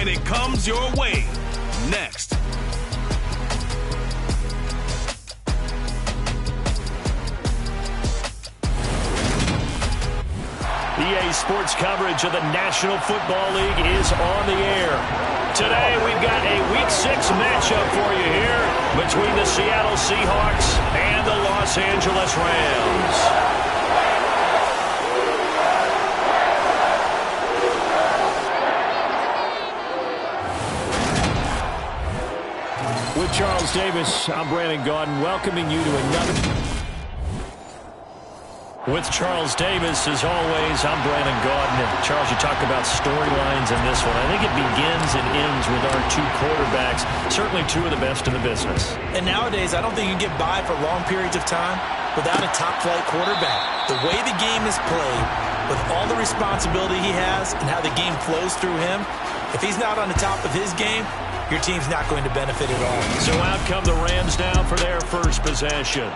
and it comes your way. Next. EA Sports coverage of the National Football League is on the air. Today, we've got a Week 6 matchup for you here between the Seattle Seahawks and the Los Angeles Rams. With Charles Davis, I'm Brandon Gaudin, welcoming you to another... With Charles Davis, as always, I'm Brandon Gaudin. And Charles, you talk about storylines in this one. I think it begins and ends with our two quarterbacks, certainly two of the best in the business. And nowadays, I don't think you can get by for long periods of time without a top-flight quarterback. The way the game is played, with all the responsibility he has and how the game flows through him, if he's not on the top of his game, your team's not going to benefit at all. So out come the Rams now for their first possession.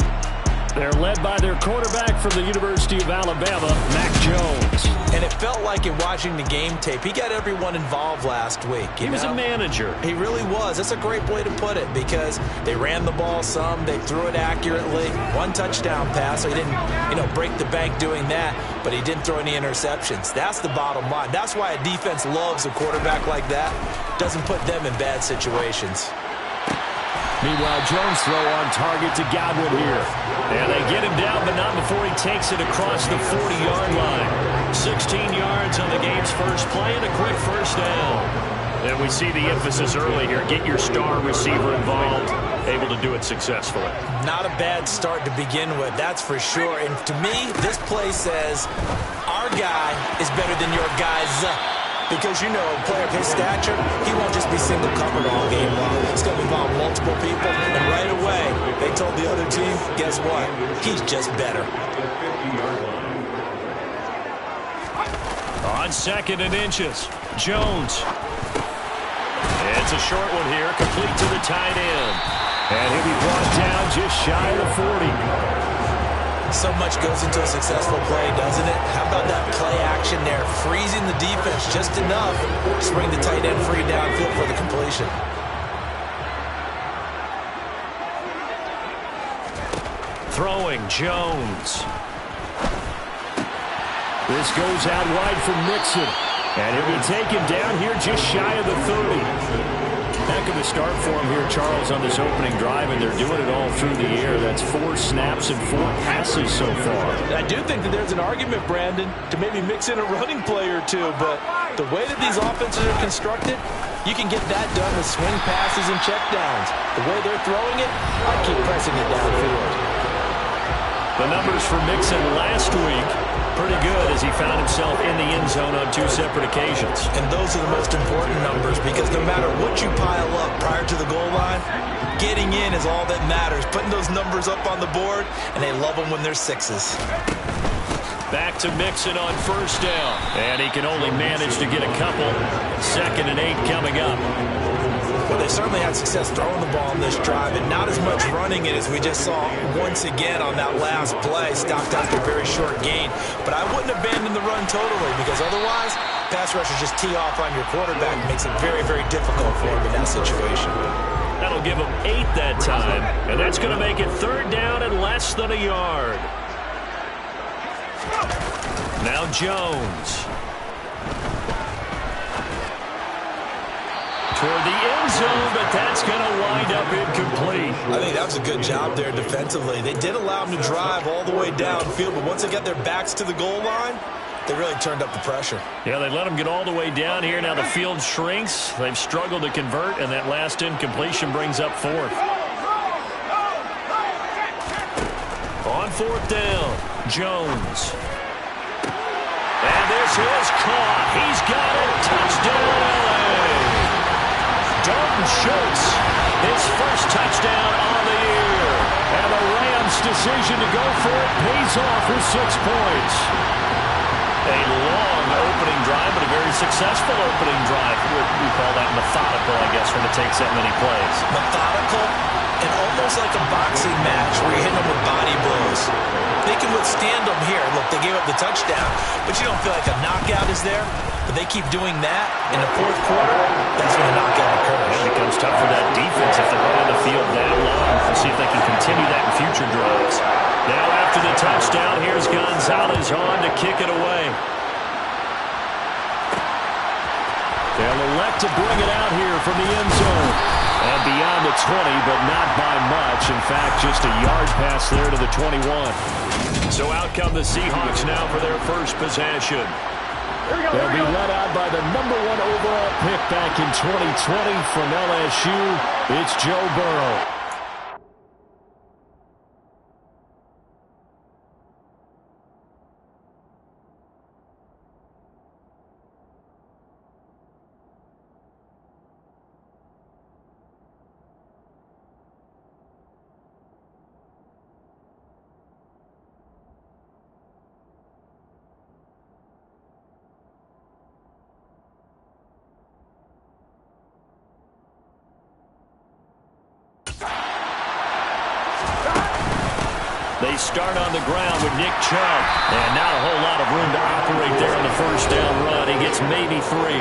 They're led by their quarterback from the University of Alabama, Mac Jones. And it felt like in watching the game tape, he got everyone involved last week. He was a manager. He really was. That's a great way to put it because they ran the ball some, they threw it accurately. One touchdown pass, so he didn't, break the bank doing that, but he didn't throw any interceptions. That's the bottom line. That's why a defense loves a quarterback like that. Doesn't put them in bad situations. Meanwhile, Jones throw on target to Godwin here. And they get him down, but not before he takes it across the 40-yard line. 16 yards on the game's first play and a quick first down. And we see the emphasis early here. Get your star receiver involved, able to do it successfully. Not a bad start to begin with, that's for sure. And to me, this play says, our guy is better than your guys. Because, a player of his stature, he won't just be single-covered all game long. It's going to involve multiple people. And right away, they told the other team, guess what? He's just better. On 2nd and inches, Jones. It's a short one here, complete to the tight end. And he'll be brought down just shy of the 40. So much goes into a successful play, doesn't it? How about that play action there? Freezing the defense just enough to bring the tight end free downfield for the completion. Throwing, Jones. This goes out wide for Mixon. And he'll be taken down here just shy of the 30. Heck of a start for him here, Charles, on this opening drive, and they're doing it all through the air. That's 4 snaps and 4 passes so far. I do think that there's an argument, Brandon, to maybe mix in a running play or two, but the way that these offenses are constructed, you can get that done with swing passes and checkdowns. The way they're throwing it, I keep pressing it downfield. The numbers for Mixon last week, pretty good as he found himself in the end zone on 2 separate occasions. And those are the most important numbers because no matter what you pile up prior to the goal line, getting in is all that matters. Putting those numbers up on the board, and they love them when they're 6s. Back to Mixon on first down. And he can only manage to get a couple. 2nd and 8 coming up. Well, they certainly had success throwing the ball on this drive, and not as much running it as we just saw once again on that last play, stopped after a very short gain. But I wouldn't abandon the run totally, because otherwise, pass rushers just tee off on your quarterback. It makes it very, very difficult for him in that situation. That'll give him 8 that time, and that's going to make it 3rd down and less than a yard. Now Jones. Toward the end zone, but that's going to wind up incomplete. I think that was a good job there defensively. They did allow them to drive all the way downfield, but once they got their backs to the goal line, they really turned up the pressure. Yeah, they let them get all the way down here. Now the field shrinks. They've struggled to convert, and that last incompletion brings up 4th. On 4th down, Jones. And this is caught. He's got it. Touchdown, LA. Dalton Schultz, his first touchdown on the year. And the Rams' decision to go for it pays off with 6 points. A long opening drive, but a very successful opening drive. We call that methodical, I guess, when it takes that many plays. Methodical and almost like a boxing match where you're hitting them with body blows. They can withstand them here. Look, they gave up the touchdown, but you don't feel like a knockout is there. But they keep doing that in the 4th quarter. That first down. Here's Gonzalez on to kick it away. They'll elect to bring it out here from the end zone. And beyond the 20, but not by much. In fact, just a yard pass there to the 21. So out come the Seahawks now for their first possession. They'll be led out by the #1 overall pick back in 2020 from LSU. It's Joe Burrow. They start on the ground with Nick Chubb. And not a whole lot of room to operate there on the first down run. He gets maybe 3.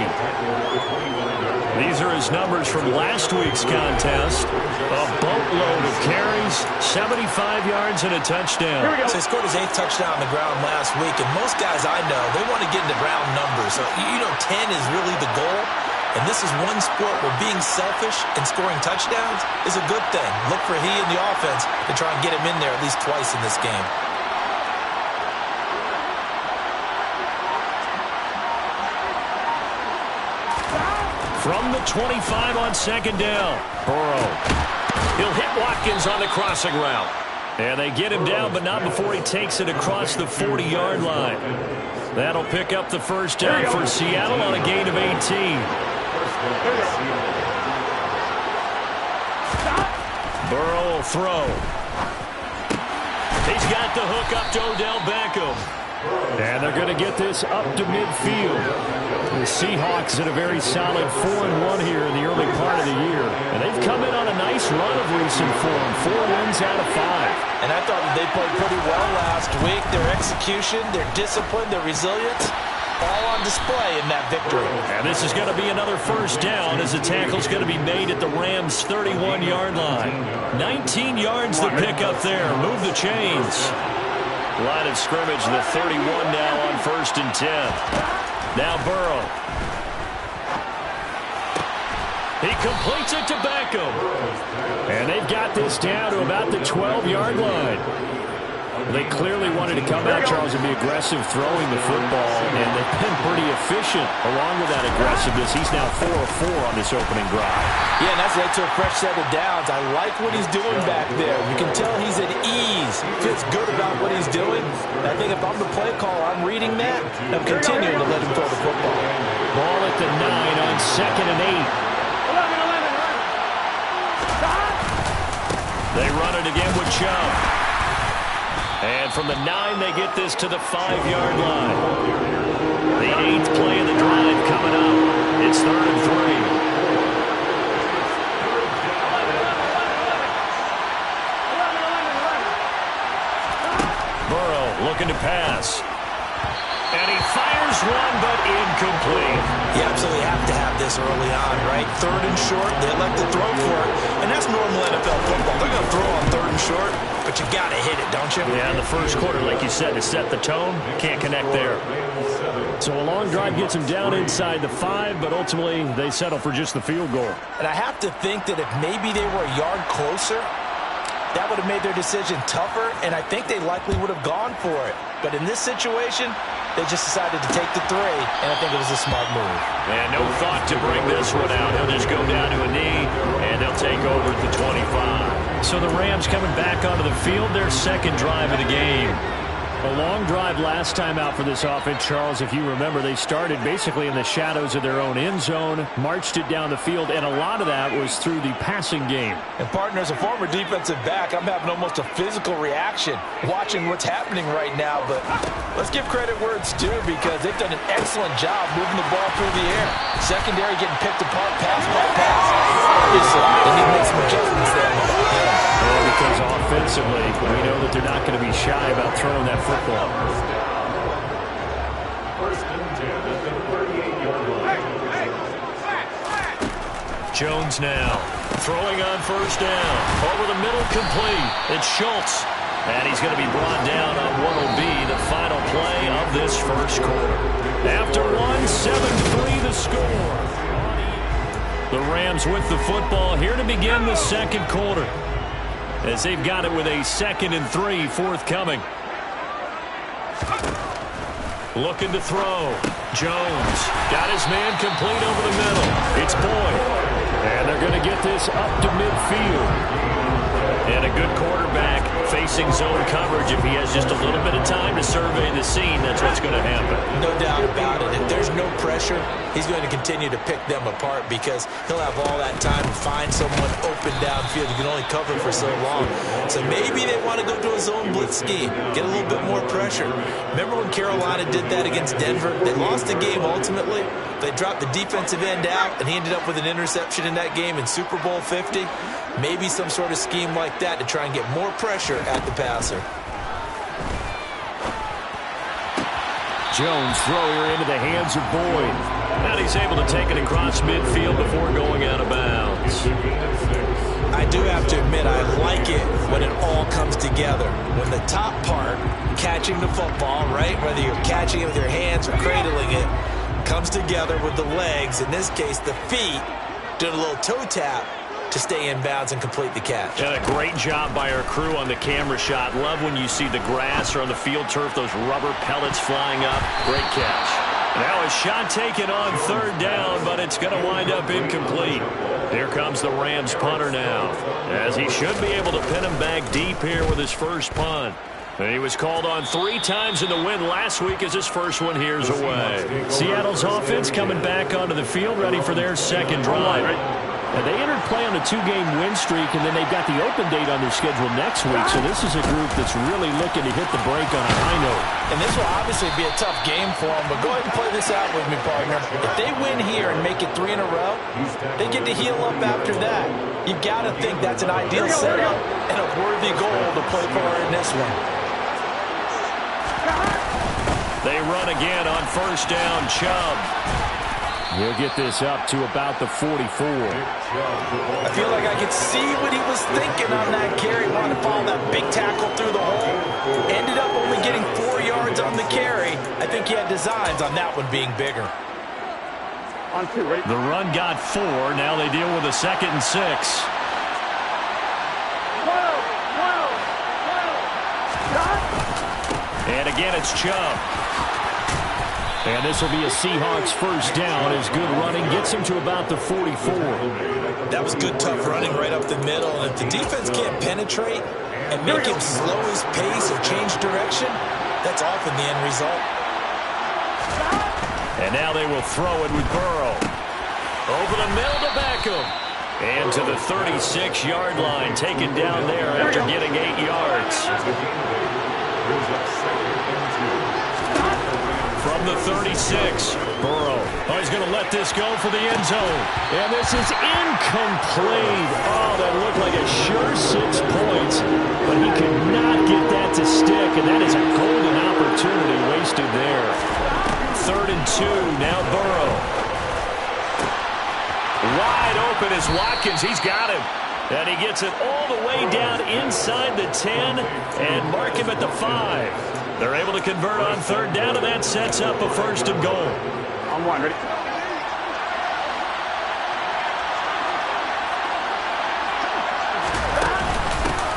These are his numbers from last week's contest. A boatload of carries, 75 yards and a touchdown. So he scored his 8th touchdown on the ground last week. And most guys I know, they want to get into round numbers. So, 10 is really the goal. And this is one sport where being selfish and scoring touchdowns is a good thing. Look for he and the offense to try and get him in there at least twice in this game. From the 25 on second down, Burrow. He'll hit Watkins on the crossing route. And they get him down, but not before he takes it across the 40-yard line. That'll pick up the first down for Seattle on a gain of 18. Burrow will throw. He's got the hook up to Odell Beckham. And they're going to get this up to midfield. The Seahawks in a very solid 4-1 here in the early part of the year. And they've come in on a nice run of recent form. 4 wins out of 5. And I thought that they played pretty well last week. Their execution, their discipline, their resilience, all on display in that victory. And this is going to be another first down as the tackle's going to be made at the Rams' 31-yard line. 19 yards to pick up there. Move the chains. Line of scrimmage, the 31 now on 1st and 10. Now Burrow. He completes it to Beckham. And they've got this down to about the 12-yard line. They clearly wanted to come out, Charles, and be aggressive throwing the football, and they've been pretty efficient along with that aggressiveness. He's now 4 of 4 on this opening drive. Yeah, and that's led to a fresh set of downs. I like what he's doing back there. You can tell he's at ease. Feels good about what he's doing. And I think if I'm the play caller, I'm reading that, and I'm continuing to let him throw the football. Ball at the 9 on 2nd and 8. They run it again with Chubb. And from the 9, they get this to the 5-yard line. The 8th play of the drive coming up. It's 3rd and 3. Burrow looking to pass. And he fires one, but incomplete. You absolutely have to have this early on, right? 3rd and short, they elect to throw for it. And that's normal NFL football. They're going to throw on 3rd and short, but you got to hit it, don't you? Yeah, in the first quarter, like you said, to set the tone, can't connect there. So a long drive gets them down inside the 5, but ultimately they settle for just the field goal. And I have to think that if maybe they were a yard closer, that would have made their decision tougher, and I think they likely would have gone for it. But in this situation, they just decided to take the 3, and I think it was a smart move. And no thought to bring this one out. He'll just go down to a knee, and they'll take over at the 25. So the Rams coming back onto the field, their 2nd drive of the game. A long drive last time out for this offense, Charles. If you remember, they started basically in the shadows of their own end zone, marched it down the field, and a lot of that was through the passing game. And partner, as a former defensive back, I'm having almost a physical reaction watching what's happening right now. But let's give credit where it's due, because they've done an excellent job moving the ball through the air. Secondary getting picked apart, pass by pass. Obviously, they need to make some adjustments there. Well, because offensively, we know that they're not going to be shy about throwing that football. Jones now throwing on 1st down. Over the middle, complete. It's Schultz. And he's going to be brought down on what will be the final play of this first quarter. After one, 7-3 the score. The Rams with the football here to begin the second quarter, as they've got it with a 2nd and 3 forthcoming. Looking to throw. Jones got his man complete over the middle. It's Boyd. And they're going to get this up to midfield. And a good quarterback facing zone coverage. If he has just a little bit of time to survey the scene, that's what's going to happen. No doubt about it. If there's no pressure, he's going to continue to pick them apart because he'll have all that time to find someone open downfield. He can only cover for so long. So maybe they want to go to a zone blitz scheme, get a little bit more pressure. Remember when Carolina did that against Denver? They lost the game ultimately. They dropped the defensive end out, and he ended up with an interception in that game in Super Bowl 50. Maybe some sort of scheme like that to try and get more pressure at the passer. Jones throw here into the hands of Boyd. And he's able to take it across midfield before going out of bounds. I do have to admit, I like it when it all comes together. When the top part, catching the football, right, whether you're catching it with your hands or cradling it, comes together with the legs, in this case the feet, doing a little toe tap to stay in bounds and complete the catch. And a great job by our crew on the camera shot. Love when you see the grass or on the field turf, those rubber pellets flying up. Great catch. Now a shot taken on 3rd down, but it's going to wind up incomplete. Here comes the Rams punter now, as he should be able to pin him back deep here with his first punt. And he was called on 3 times in the win last week as his first one here's away. Seattle's offense coming back onto the field, ready for their second drive. And they entered play on a 2-game win streak, and then they've got the open date on their schedule next week. So this is a group that's really looking to hit the break on a high note. And this will obviously be a tough game for them, but go ahead and play this out with me, partner. If they win here and make it 3 in a row, they get to heal up after that. You've got to think that's an ideal setup and a worthy goal to play for in this one. They run again on 1st down. Chubb. He'll get this up to about the 44. I feel like I could see what he was thinking on that carry. Wanted to follow that big tackle through the hole. Ended up only getting 4 yards on the carry. I think he had designs on that one being bigger. The run got 4. Now they deal with a 2nd and 6. And again, it's Chubb. And this will be a Seahawks 1st down as good running gets him to about the 44. That was good, tough running right up the middle. And if the defense can't penetrate and make him slow his pace or change direction, that's often the end result. And now they will throw it with Burrow. Over the middle to Beckham. And to the 36-yard line, taken down there after getting 8 yards. From the 36, Burrow. Oh, he's going to let this go for the end zone. And this is incomplete. Oh, that looked like a sure 6 points. But he could not get that to stick, and that is a golden opportunity wasted there. 3rd and 2, now Burrow. Wide open is Watkins. He's got him. And he gets it all the way down inside the 10 and mark him at the 5. They're able to convert on 3rd down, and that sets up a 1st and goal. On 1, ready?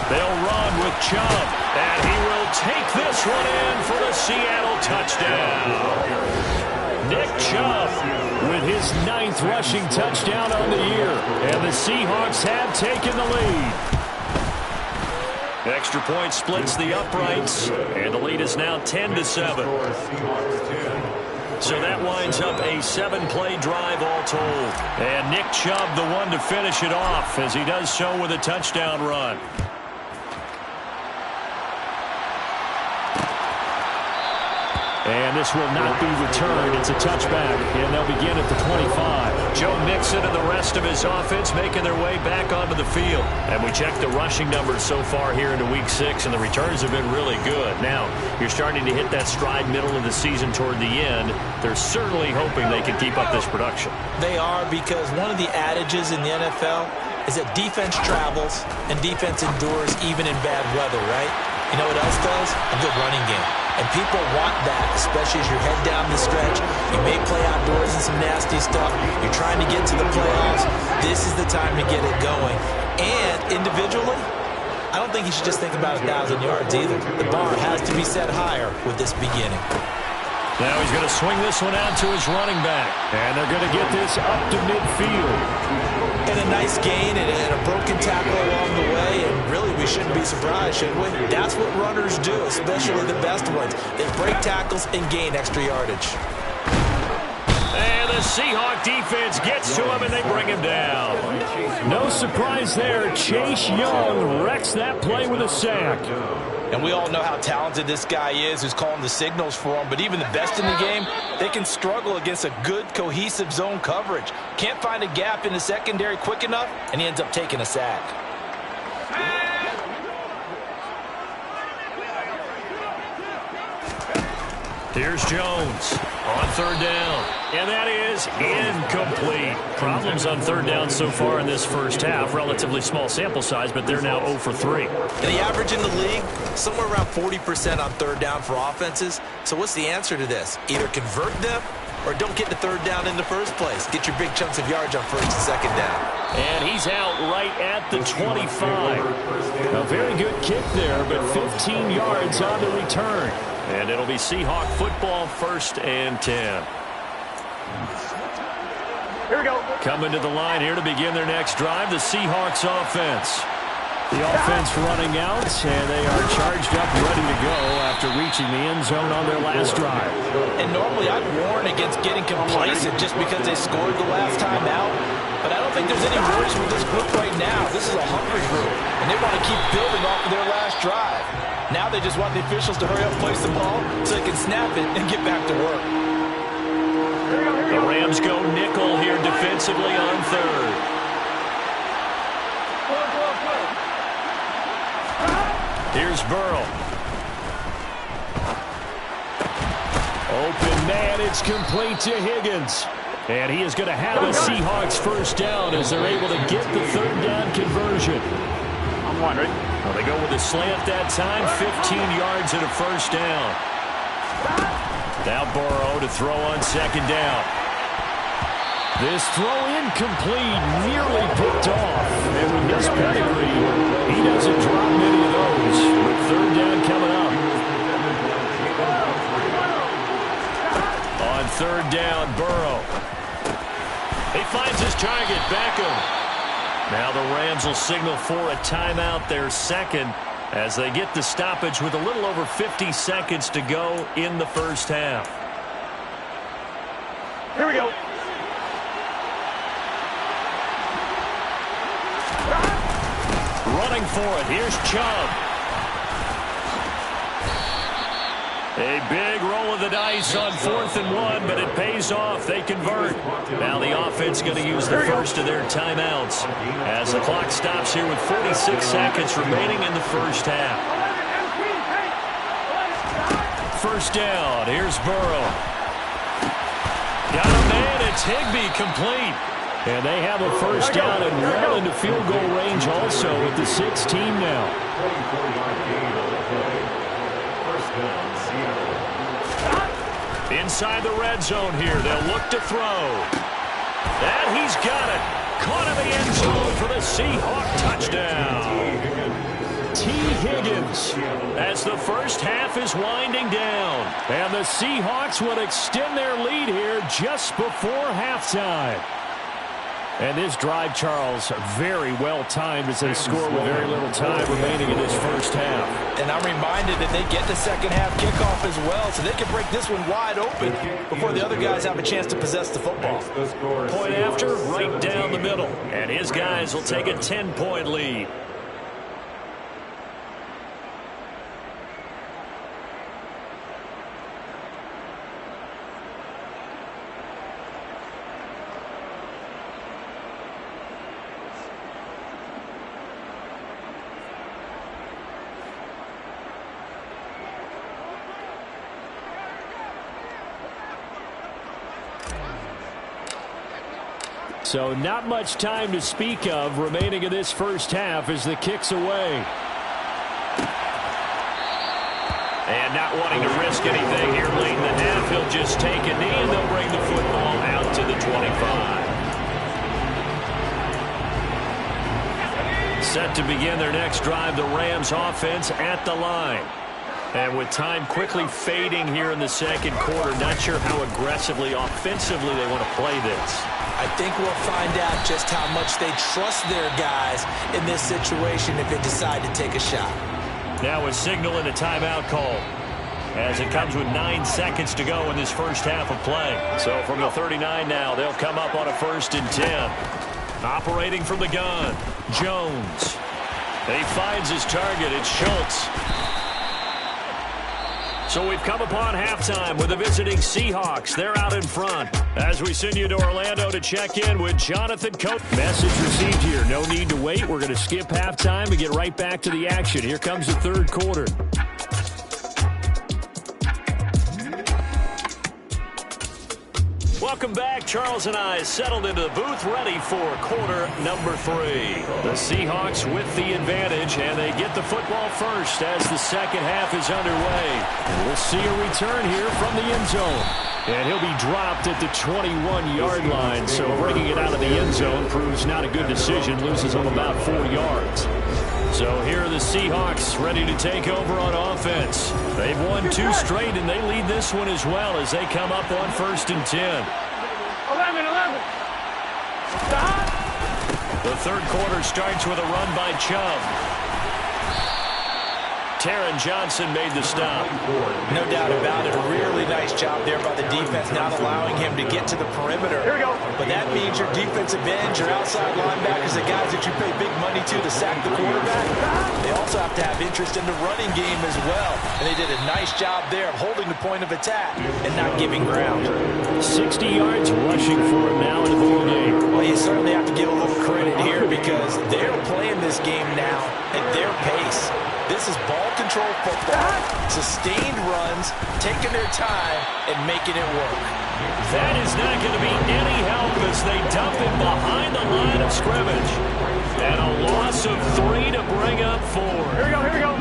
They'll run with Chubb, and he will take this one in for the Seattle touchdown. Nick Chubb with his 9th rushing touchdown on the year, and the Seahawks have taken the lead. Extra point splits the uprights, and the lead is now 10-7. So that winds up a 7-play drive all told. And Nick Chubb the one to finish it off as he does so with a touchdown run. And this will not be returned. It's a touchback, and they'll begin at the 25. Joe Mixon and the rest of his offense making their way back onto the field. And we checked the rushing numbers so far here into Week 6, and the returns have been really good. Now, you're starting to hit that stride middle of the season toward the end. They're certainly hoping they can keep up this production. They are, because one of the adages in the NFL is that defense travels and defense endures even in bad weather, right? You know what else does? A good running game. And people want that, especially as you're heading down the stretch. You may play outdoors in some nasty stuff. You're trying to get to the playoffs. This is the time to get it going. And individually, I don't think you should just think about 1,000 yards either. The bar has to be set higher with this beginning. Now he's going to swing this one out to his running back. And they're going to get this up to midfield. And a nice gain and a broken tackle along the way. And really, we shouldn't be surprised, should we? That's what runners do, especially the best ones. They break tackles and gain extra yardage. And the Seahawk defense gets to him, and they bring him down. No surprise there. Chase Young wrecks that play with a sack. And we all know how talented this guy is who's calling the signals for him. But even the best in the game, they can struggle against a good, cohesive zone coverage. Can't find a gap in the secondary quick enough, and he ends up taking a sack. Here's Jones on third down. And that is incomplete. Problems on third down so far in this first half. Relatively small sample size, but they're now 0 for 3. And the average in the league, somewhere around 40% on third down for offenses. So what's the answer to this? Either convert them or don't get the third down in the first place. Get your big chunks of yards on first and second down. And he's out right at the 25. A very good kick there, but 15 yards on the return. And it'll be Seahawk football, 1st and 10. Here we go. Coming to the line here to begin their next drive, the Seahawks offense. The offense running out, and they are charged up, ready to go after reaching the end zone on their last drive. And normally I'd warn against getting complacent just because they scored the last time out. But I don't think there's any worries with this group right now. This is a hungry group, and they want to keep building off of their last drive. Now they just want the officials to hurry up and place the ball so they can snap it and get back to work. The Rams go nickel here defensively on third. Here's Burrow. Open man, it's complete to Higgins. And he is going to have a Seahawks first down as they're able to get the third down conversion. I'm wondering. Well, they go with a slant that time, 15 yards and a first down. Now Burrow to throw on second down. This throw incomplete, nearly picked off. And with his pedigree, he doesn't drop many of those with third down coming up. On third down, Burrow. He finds his target, Beckham. Now the Rams will signal for a timeout, their second, as they get the stoppage with a little over 50 seconds to go in the first half. Here we go. Running for it, here's Chubb. A big roll of the dice on 4th and 1, but it pays off. They convert. Now the offense going to use the first of their timeouts as the clock stops here with 46 seconds remaining in the first half. First down. Here's Burrow. Got a man. It's Higbee complete. And they have a first down and well into field goal range also with the 16 now. Inside the red zone here. They'll look to throw. And he's got it. Caught in the end zone for the Seahawk touchdown. T. Higgins as the first half is winding down. And the Seahawks will extend their lead here just before halftime. And this drive, Charles, very well timed as they score with very little time remaining in this first half. And I'm reminded that they get the second half kickoff as well, so they can break this one wide open before the other guys have a chance to possess the football. Point after, right down the middle. And his guys will take a 10-point lead. So not much time to speak of remaining in this first half as the kick's away. And not wanting to risk anything here late in the half, he'll just take a knee, and they'll bring the football out to the 25. Set to begin their next drive, the Rams offense at the line. And with time quickly fading here in the second quarter, not sure how aggressively, offensively they want to play this. I think we'll find out just how much they trust their guys in this situation if they decide to take a shot. Now a signal and a timeout call as it comes with 9 seconds to go in this first half of play. So from the 39 now, they'll come up on a 1st and 10. Operating from the gun, Jones. And he finds his target. It's Schultz. So we've come upon halftime with the visiting Seahawks. They're out in front. As we send you to Orlando to check in with Jonathan Coate. Message received here. No need to wait. We're going to skip halftime and get right back to the action. Here comes the third quarter. Welcome back. Charles and I settled into the booth, ready for quarter number 3. The Seahawks with the advantage, and they get the football first as the second half is underway. And we'll see a return here from the end zone. And he'll be dropped at the 21-yard line, so bringing it out of the end zone proves not a good decision, loses him about 4 yards. So here are the Seahawks ready to take over on offense. They've won 2 straight, and they lead this one as well as they come up on 1st and 10. 11. Stop. The third quarter starts with a run by Chubb. Taron Johnson made the stop. No doubt about it. A really nice job there by the defense, not allowing him to get to the perimeter. Here we go. But that means your defensive ends, your outside linebackers, the guys that you pay big money to sack the quarterback, they also have to have interest in the running game as well. And they did a nice job there of holding the point of attack and not giving ground. 60 yards rushing for him now in the ball game. Well, you certainly have to give a little credit here because they're playing this game now at their pace. This is ball control football, sustained runs, taking their time, and making it work. That is not going to be any help as they dump him behind the line of scrimmage. And a loss of 3 to bring up 4. Here we go. Gotta go.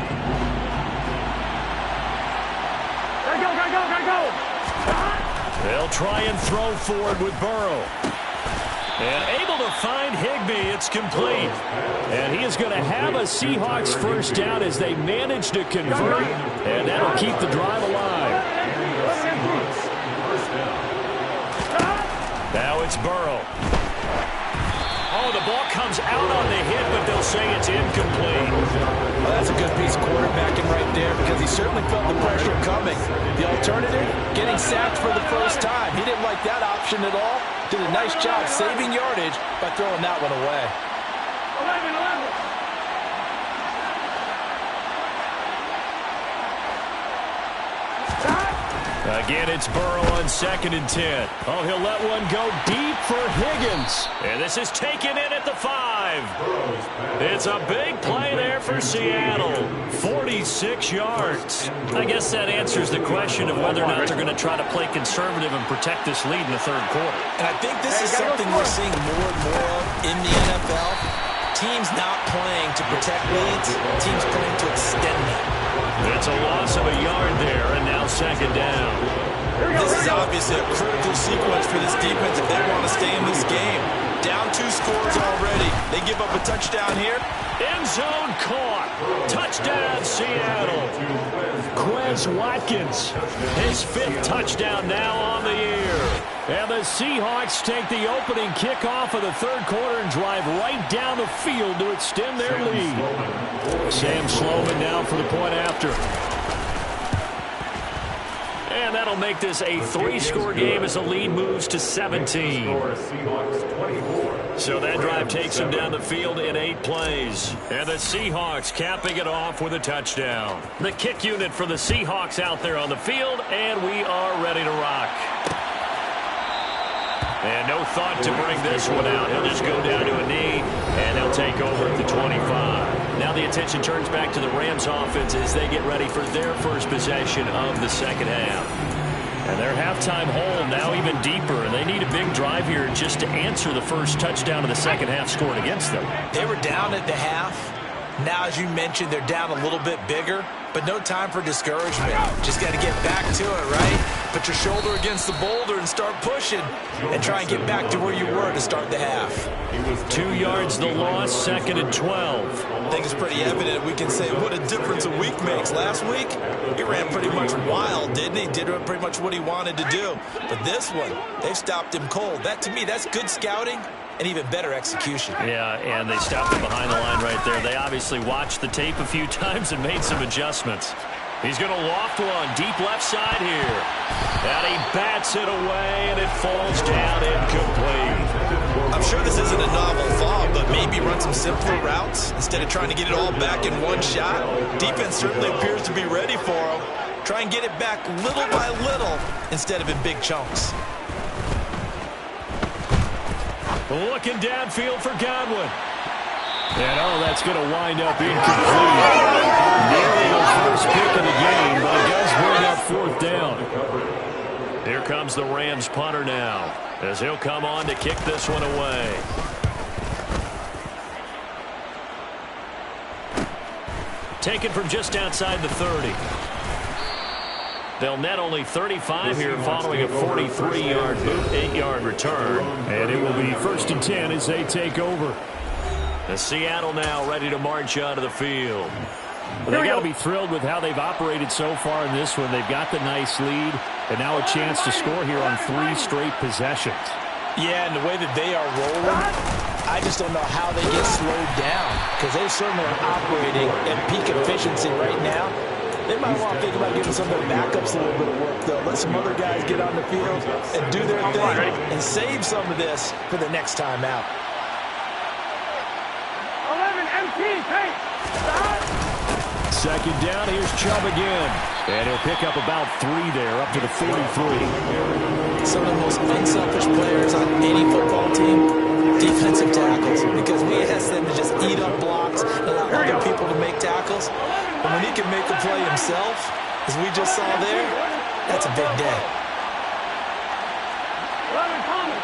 They'll try and throw forward with Burrow. And able to find Higbee. It's complete. And he is going to have a Seahawks first down as they manage to convert. And that'll keep the drive alive. Now it's Burrow. Oh, the ball comes out on the hit, but they'll say it's incomplete. Well, that's a good piece of quarterbacking right there because he certainly felt the pressure coming. The alternative, getting sacked for the first time. He didn't like that option at all. Did a nice job saving yardage by throwing that one away. 11. Again, it's Burrow on 2nd and 10. Oh, he'll let one go deep for Higgins. And this is taken in at the 5. It's a big play there for Seattle. 46 yards. I guess that answers the question of whether or not they're going to try to play conservative and protect this lead in the third quarter. And I think this is something we're seeing more and more of in the NFL. Teams not playing to protect leads, teams playing to extend them. It's a loss of a yard there, and now 2nd down. This is obviously a critical sequence for this defense if they want to stay in this game. Down 2 scores already. They give up a touchdown here. End zone caught. Touchdown, Seattle. Quez Watkins, his 5th touchdown now on the year. And the Seahawks take the opening kickoff of the third quarter and drive right down the field to extend their lead. Sam Sloman now for the point after. And that'll make this a 3-score game as the lead moves to 17. So that drive takes them down the field in 8 plays. And the Seahawks capping it off with a touchdown. The kick unit for the Seahawks out there on the field, and we are ready to rock. And no thought to bring this one out. He'll just go down to a knee, and they'll take over at the 25. Now the attention turns back to the Rams offense as they get ready for their first possession of the second half. And their halftime hole now even deeper, and they need a big drive here just to answer the first touchdown of the second half scored against them. They were down at the half. Now, as you mentioned, they're down a little bit bigger. but no time for discouragement. Just got to get back to it, right? Put your shoulder against the boulder and start pushing and try and get back to where you were to start the half. 2 yards the loss, 2nd and 12. I think it's pretty evident we can say what a difference a week makes. Last week, he ran pretty much wild, didn't he? Did pretty much what he wanted to do. But this one, they've stopped him cold. That, to me, that's good scouting and even better execution. Yeah, and they stopped him behind the line right there. They obviously watched the tape a few times and made some adjustments. He's going to loft one deep left side here. And he bats it away, and it falls down incomplete. I'm sure this isn't a novel thought, but maybe run some simpler routes instead of trying to get it all back in one shot. Defense certainly appears to be ready for him. Try and get it back little by little instead of in big chunks. Looking downfield for Godwin. And, that's going to wind up incomplete. Nearly the first pick of the game, but it does bring up 4th down. Here comes the Rams punter now, as he'll come on to kick this one away. Taken from just outside the 30. They'll net only 35 here following a 43-yard 8-yard return. And it will be 1st and 10 as they take over. The Seattle now ready to march out of the field. They got to be thrilled with how they've operated so far in this one. They've got the nice lead, and now a chance to score here on 3 straight possessions. Yeah, and the way that they are rolling, I just don't know how they get slowed down, because they certainly are operating at peak efficiency right now. They might want to think about giving some of their backups a little bit of work, though. Let some other guys get on the field and do their thing and save some of this for the next time out. 11 MT, paint. Stop. 2nd down, here's Chubb again. And he'll pick up about 3 there, up to the 43. Some of the most unselfish players on any football team, defensive tackles, because we ask them to just eat up blocks and allow other people to make tackles. But when he can make a play himself, as we just saw there, that's a big day. 11 Thomas.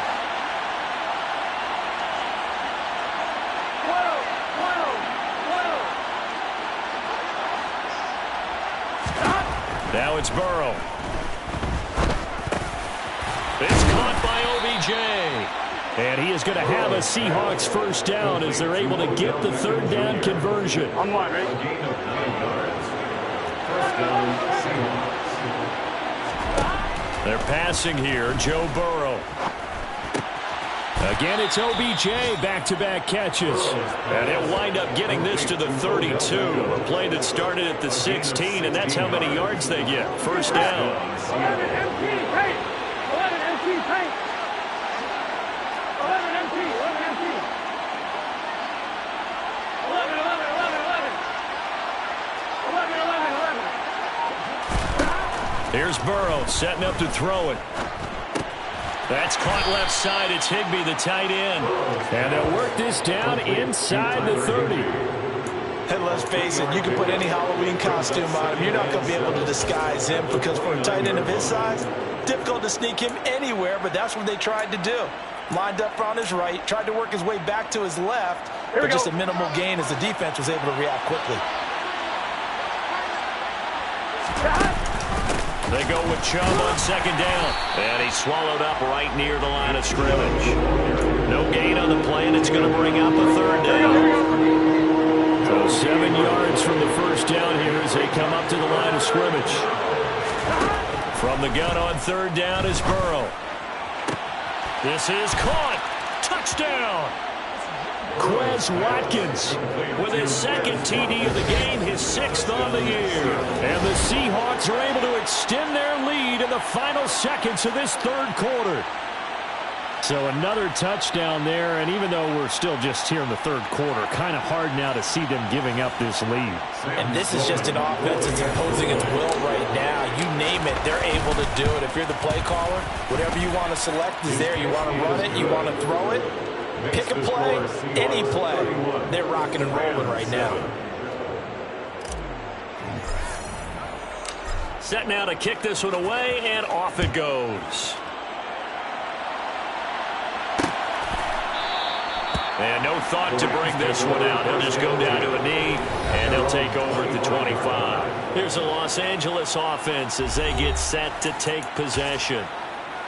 12. Now it's Burrow. It's caught by OBJ. And he is going to have a Seahawks 1st down as they're able to get the 3rd down conversion. On one, right? They're passing here, Joe Burrow. Again, it's OBJ, back-to-back catches. And he'll wind up getting this to the 32. A play that started at the 16, and that's how many yards they get. 1st down. 11 MT, paint. 11 MT, paint. 11 MT, 11 MT. 11, 11, 11, 11. 11, 11, 11. Here's Burrow setting up to throw it. That's caught left side. It's Higbee, the tight end. And they'll work this down inside the 30. And let's face it, you can put any Halloween costume on him. You're not going to be able to disguise him, because for a tight end of his size, difficult to sneak him anywhere, but that's what they tried to do. Lined up on his right, tried to work his way back to his left, but just a minimal gain as the defense was able to react quickly. They go with Chubb on 2nd down. And he's swallowed up right near the line of scrimmage. No gain on the play, and it's going to bring up a 3rd down. So 7 yards from the 1st down here as they come up to the line of scrimmage. From the gun on 3rd down is Burrow. This is caught. Touchdown. Quez Watkins with his 2nd TD of the game, his 6th on the year. And the Seahawks are able to extend their lead in the final seconds of this 3rd quarter. So another touchdown there, and even though we're still just here in the 3rd quarter, kind of hard now to see them giving up this lead. And this is just an offense that's imposing its will right now. You name it, they're able to do it. If you're the play caller, whatever you want to select is there. You want to run it, you want to throw it. Pick a play, any play. They're rocking and rolling right now. Set now to kick this one away, and off it goes. And no thought to bring this one out. He'll just go down to a knee, and they'll take over at the 25. Here's the Los Angeles offense as they get set to take possession.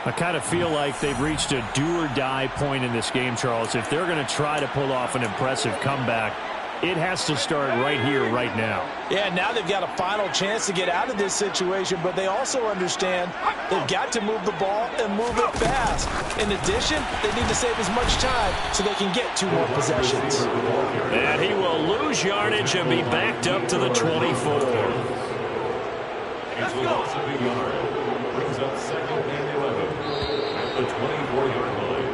I kind of feel like they've reached a do-or-die point in this game, Charles. If they're going to try to pull off an impressive comeback, it has to start right here, right now. Yeah, now they've got a final chance to get out of this situation, but they also understand they've got to move the ball and move it fast. In addition, they need to save as much time so they can get 2 more possessions. And he will lose yardage and be backed up to the 24. It's a loss of a yard. Brings up 2nd and 11 at the 24-yard line.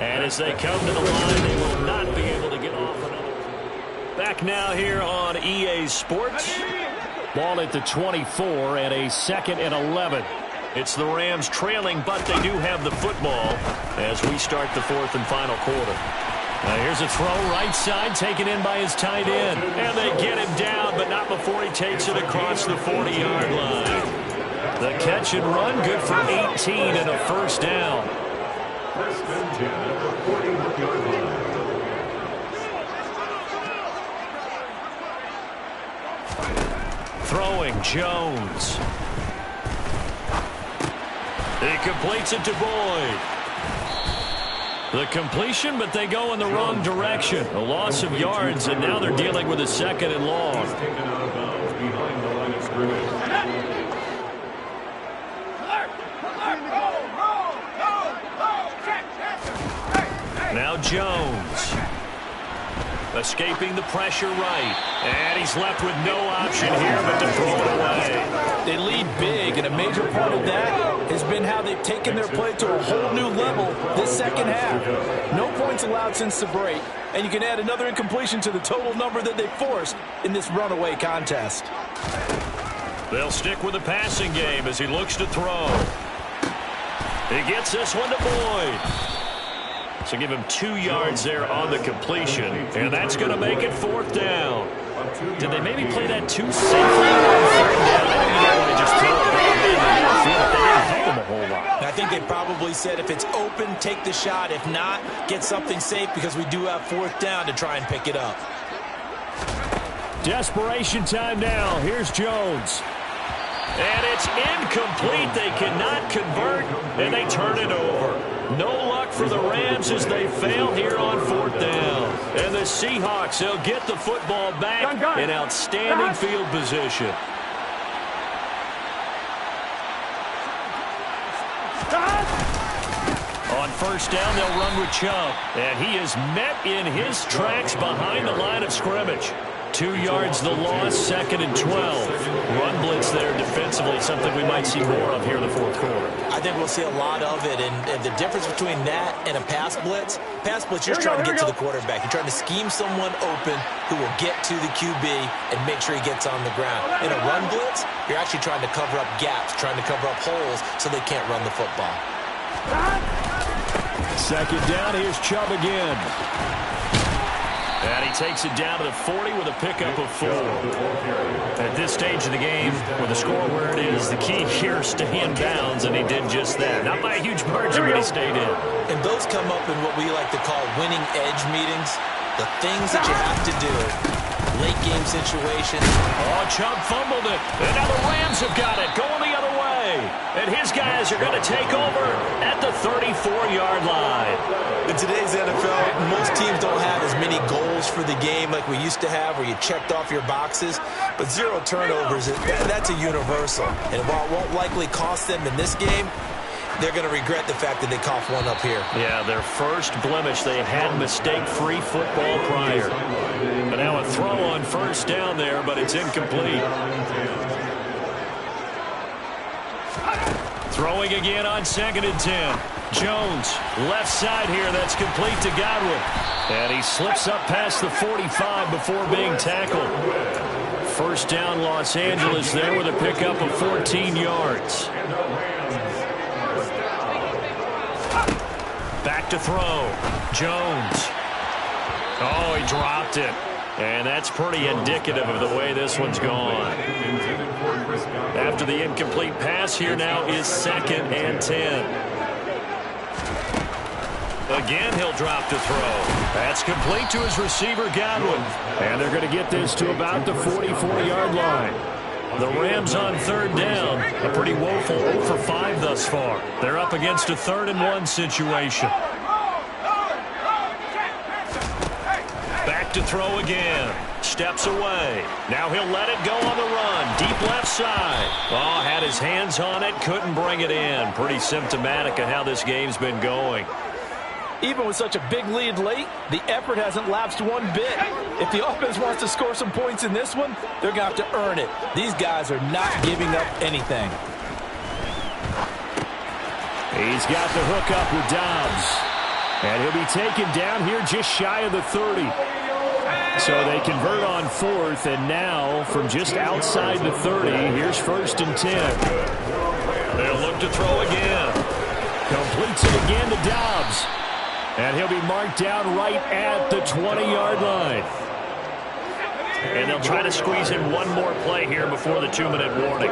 And as they come to the line, they will not be able to get off another. Back now here on EA Sports. Ball at the 24 and a 2nd and 11. It's the Rams trailing, but they do have the football as we start the 4th and final quarter. Here's a throw right side taken in by his tight end. And they get him down, but not before he takes it across the 40-yard line. The catch and run, good for 18 and a first down. First and 10 at the 41-yard line. Throwing, Jones. He completes it to Boyd. The completion, but they go in the wrong direction. A loss of yards, and now they're dealing with a 2nd and long. He's taken out of bounds behind the line of scrimmage. Now Jones. Escaping the pressure right. And he's left with no option here but to throw it away. They lead big, and a major part of that has been how they've taken their play to a whole new level this second half. No points allowed since the break, and you can add another incompletion to the total number that they forced in this runaway contest. They'll stick with the passing game as he looks to throw. He gets this one to Boyd. So give him 2 yards there on the completion, and that's going to make it 4th down. Did they maybe play that too safely on 3rd down? I think they want to just throw it right in. I don't feel like they didn't help him a whole lot. I think they probably said if it's open, take the shot. If not, get something safe because we do have 4th down to try and pick it up. Desperation time now. Here's Jones. And it's incomplete. They cannot convert, and they turn it over. No luck for the Rams as they fail here on 4th down. And the Seahawks, they'll get the football back in outstanding field position. On 1st down, they'll run with Chubb. And he is met in his tracks behind the line of scrimmage. 2 yards the loss, 2nd and 12. Run blitz there defensively, something we might see more of here in the 4th quarter. I think we'll see a lot of it, and the difference between that and a pass blitz, you're just trying to get to the quarterback. You're trying to scheme someone open who will get to the QB and make sure he gets on the ground. In a run blitz, you're actually trying to cover up gaps, trying to cover up holes so they can't run the football. 2nd down, here's Chubb again. And he takes it down to the 40 with a pickup of 4. At this stage of the game, with the score where it is, the key here is stay in bounds, and he did just that. Not by a huge margin, but he stayed in. And those come up in what we like to call winning edge meetings. The things that you have to do. Late game situations. Oh, Chubb fumbled it. And now the Rams have got it, going the other way. And his guys are going to take over at the 34-yard line. In today's NFL, most teams don't have as many goals for the game like we used to have where you checked off your boxes. But 0 turnovers, that's a universal. And while it won't likely cost them in this game, they're going to regret the fact that they coughed one up here. Yeah, their first blemish. They had mistake-free football prior. But now a throw on 1st down there, but it's incomplete. Throwing again on 2nd and 10. Jones, left side here, that's complete to Godwin. And he slips up past the 45 before being tackled. 1st down, Los Angeles there with a pickup of 14 yards. Back to throw. Jones. Oh, he dropped it. And that's pretty indicative of the way this one's gone. After the incomplete pass, here now is 2nd and 10. Again, he'll drop to throw. That's complete to his receiver, Godwin. And they're going to get this to about the 44-yard line. The Rams on third down. A pretty woeful 0 for 5 thus far. They're up against a 3rd-and-1 situation. Back to throw again. Steps away. Now he'll let it go on the run. Deep left side. Oh, had his hands on it. Couldn't bring it in. Pretty symptomatic of how this game's been going. Even with such a big lead late, the effort hasn't lapsed one bit. If the offense wants to score some points in this one, they're going to have to earn it. These guys are not giving up anything. He's got the hook up with Dobbs. And he'll be taken down here just shy of the 30. So they convert on 4th, and now from just outside the 30, here's 1st and 10. They'll look to throw again. Completes it again to Dobbs. And he'll be marked down right at the 20-yard line. And they'll try to squeeze in one more play here before the 2-minute warning.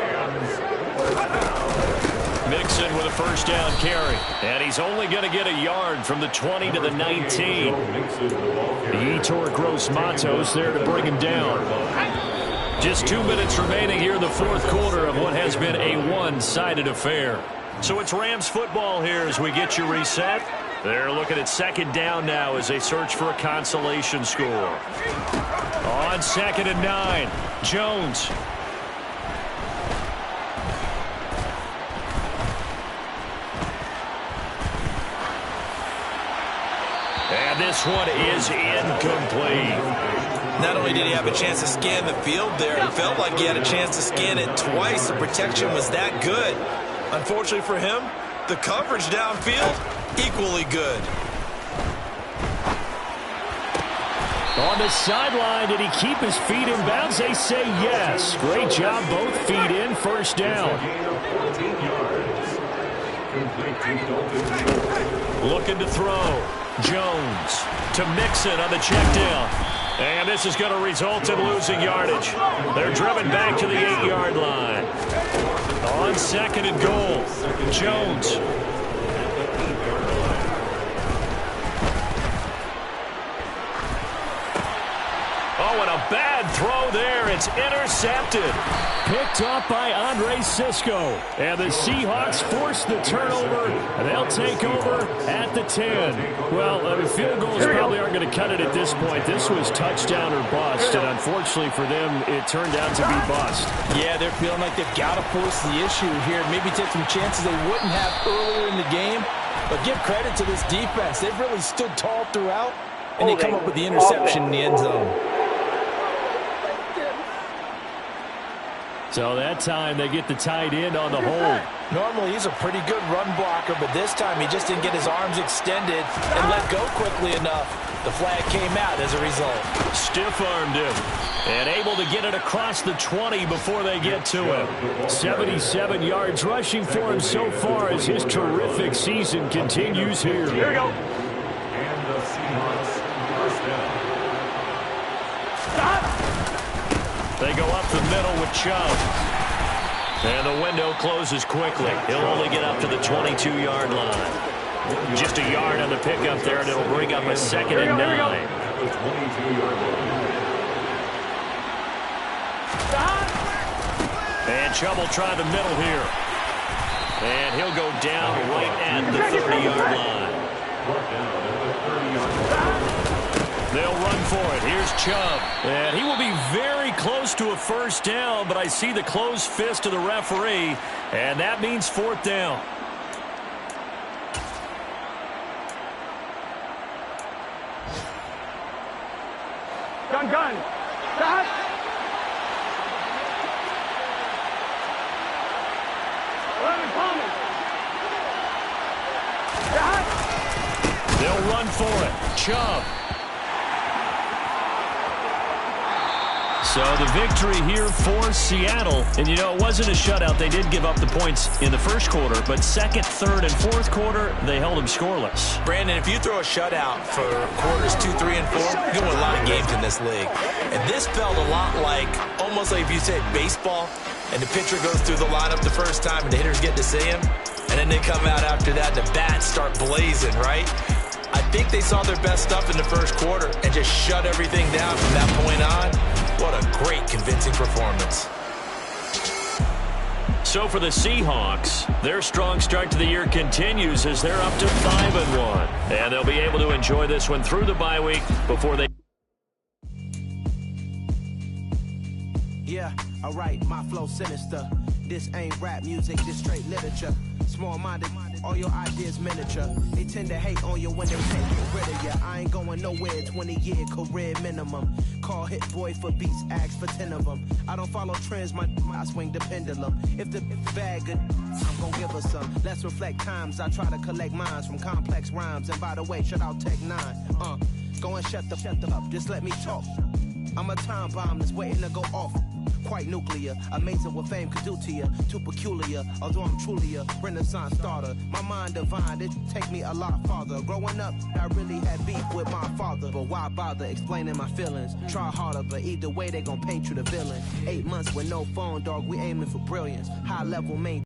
Mixon with a 1st down carry. And he's only going to get a yard from the 20 to the 19. Yetur Gross-Matos there to bring him down. Just 2 minutes remaining here in the 4th quarter of what has been a one-sided affair. So it's Rams football here as we get you reset. They're looking at 2nd down now as they search for a consolation score. On 2nd and 9, Jones. And this one is incomplete. Not only did he have a chance to scan the field there, it felt like he had a chance to scan it twice. The protection was that good. Unfortunately for him, the coverage downfield, equally good. On the sideline, did he keep his feet in bounds? They say yes. Great job, both feet in, 1st down. Looking to throw. Jones to Mixon on the check down. And this is going to result in losing yardage. They're driven back to the 8-yard line. On 2nd and goal, Jones. Oh, and a bad throw there. It's intercepted. Picked up by Andre Sisco. And the Seahawks force the turnover, and they'll take over at the 10. Well, the field goals probably aren't going to cut it at this point. This was touchdown or bust, and unfortunately for them, it turned out to be bust. Yeah, they're feeling like they've got to force the issue here. Maybe take some chances they wouldn't have earlier in the game. But give credit to this defense. They've really stood tall throughout, and they come up with the interception in the end zone. So that time they get the tight end on the hold. Normally he's a pretty good run blocker, but this time he just didn't get his arms extended and let go quickly enough. The flag came out as a result. Stiff-armed him and able to get it across the 20 before they get to him. 77 yards rushing for him so far as his terrific season continues here. Here we go. And the Seahawks 1st down. Stop. They go up the middle with Chubb. And the window closes quickly. He'll only get up to the 22-yard line. Just a yard on the pickup there, and it'll bring up a 2nd and 9. At the 22-yard line. And Chubb will try the middle here. And he'll go down right at the 30-yard line. They'll run for it. Here's Chubb. And he will be very close to a 1st down, but I see the closed fist of the referee, and that means 4th down. Gun. Stop. Stop. They'll run for it. Chubb. So the victory here for Seattle. And, you know, it wasn't a shutout. They did give up the points in the 1st quarter, but 2nd, 3rd, and 4th quarter, they held them scoreless. Brandon, if you throw a shutout for quarters 2, 3, and 4, you win a lot of games in this league. And this felt a lot like, almost like if you said baseball, and the pitcher goes through the lineup the first time, and the hitters get to see him, and then they come out after that, and the bats start blazing, right? think they saw their best stuff in the first quarter and just shut everything down from that point on. What a great, convincing performance. So for the Seahawks, their strong start to the year continues as they're up to 5-1. And they'll be able to enjoy this one through the bye week before they... Yeah, alright, my flow sinister. This ain't rap music, this straight literature. Small-minded, all your ideas miniature. They tend to hate on you when they can't get rid of you. I ain't going nowhere, 20-year career minimum. Call Hit Boy for beats, ask for 10 of them. I don't follow trends, I swing the pendulum. If the bag good, I'm gonna give her some. Let's reflect times, I try to collect minds from complex rhymes. And by the way, shout out Tech 9. Go and shut the up, just let me talk. I'm a time bomb that's waiting to go off. Quite nuclear, amazing what fame could do to you. Too peculiar, although I'm truly a renaissance starter. My mind divine, it take me a lot farther. Growing up, I really had beef with my father. But why bother explaining my feelings? Try harder, but either way they gon' paint you the villain. 8 months with no phone, dog, we aiming for brilliance. High level main.